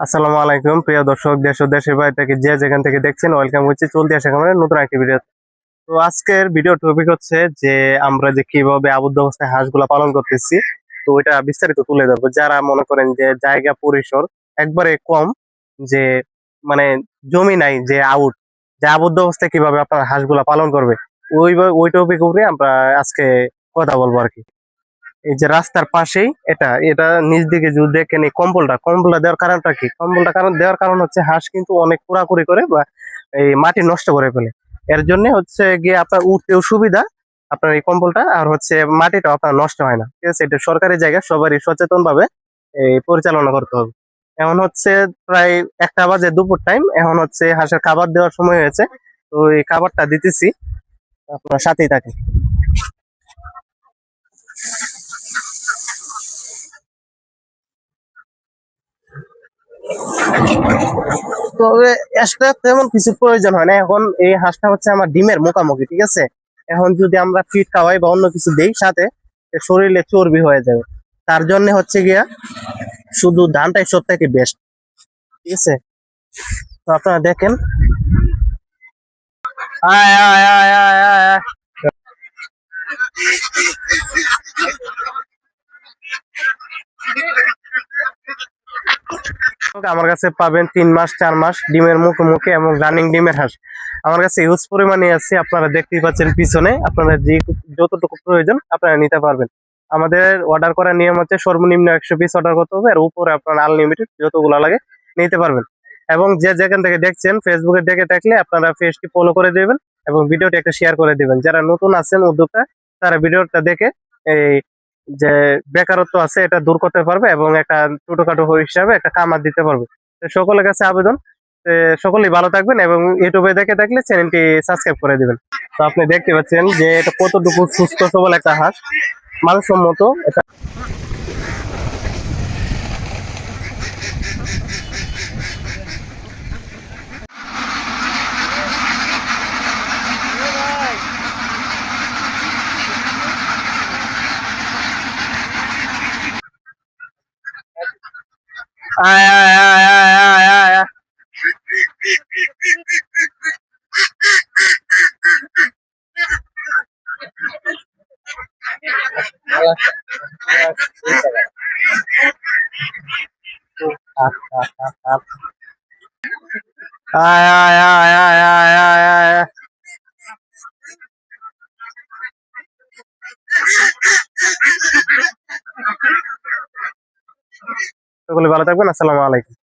আসসালামু আলাইকুম প্রিয় দর্শক, দেশ ও দেশের বাইরে থেকে যে যেখান থেকে দেখছেন, ওয়েলকাম করছি চলতি আসা খামারের নতুন একটি ভিডিও। তো আজকের ভিডিও টপিক হচ্ছে যে আমরা যে কিভাবে আবদ্ধ অবস্থায় হাঁসগুলা পালন করতেছি, তো এটা বিস্তারিত তুলে ধরবো। যারা মনে করেন যে জায়গা পরিসর একবারে কম, যে মানে জমি নাই, যে আবদ্ধ অবস্থায় কিভাবে আপনার হাঁসগুলা পালন করবে, ওই টপিক উপরে আমরা আজকে কথা বলবো আর কি। এই যে রাস্তার পাশেই এটা এটা নিচ দিকে যদি দেখেন, এই কম্বলটা দেওয়ার কারণটা কি? দেওয়ার কারণ হচ্ছে হাঁস কিন্তু অনেক কুড়াকুড়ি করে বা এই মাটি নষ্ট করে ফেলে। এর জন্য হচ্ছে গিয়ে আপনার উঠতেও সুবিধা, আপনার এই কম্বলটা, আর হচ্ছে মাটিটা আপনার নষ্ট হয় না। ঠিক আছে, এটা সরকারি জায়গায় সবারই সচেতন ভাবে এই পরিচালনা করতে হবে। এখন হচ্ছে প্রায় 1টা বাজে দুপুর টাইম, এখন হচ্ছে হাঁসের খাবার দেওয়ার সময় হয়েছে। তো এই খাবারটা দিতেছি, আপনার সাথেই থাকে। তবে এক্সট্রা তেমন কিছু প্রয়োজন হয় না। এখন এই হাঁসটা হচ্ছে আমার ডিমের মুখামুখি, ঠিক আছে। এখন যদি আমরা ফিড খাওয়াই বা অন্য কিছু দেই সাথে, শরীরে চর্বি হয়ে যাবে। তার জন্য হচ্ছে গিয়া শুধু ধানটাই সব থেকে বেস্ট, ঠিক আছে। তো আপনারা দেখেন, আয় আয় আয় আয় আয় আয়। আমার কাছে পাবেন 3 মাস 4 মাস ডিমের মুখোমুখি এবং রানিং ডিমের হাঁস আমার কাছে হিউজ পরিমাণে আছে। আপনারা দেখতেই পাচ্ছেন পিছনে, আপনারা যতটুকু প্রয়োজন আপনারা নিতে পারবেন। আমাদের অর্ডার করার নিয়ম হচ্ছে সর্বনিম্ন 100 পিস অর্ডার করতে হবে, আর উপরে আপনারা আনলিমিটেড যতগুলো লাগে নিতে পারবেন। এবং যে যেখান থেকে দেখছেন, ফেসবুকে দেখে থাকলে আপনারা পেজটি ফলো করে দেবেন এবং ভিডিওটি একটা শেয়ার করে দিবেন। যারা নতুন আছেন উদ্যোক্তা, তারা ভিডিওটা দেখে এই যে বেকারত্ব আছে এটা দূর করতে পারবে এবং একটা ছোটখাটো হিসাবে একটা কামার দিতে পারবে। তো সকলের কাছে আবেদন, সকলেই ভালো থাকবেন এবং ইউটিউবে দেখে থাকলে চ্যানেলটি সাবস্ক্রাইব করে দিবেন। তো আপনি দেখতে পাচ্ছেন যে এটা কতটুকু সুস্থ সবল একটা হাঁস, মানসম্মত এটা। আয় আয় আয় আয় আয় আয় আয়। আয় আয় আয় আয় আয় আয় আয় আয়। সকলে ভালো থাকবেন, আসসালামু আলাইকুম।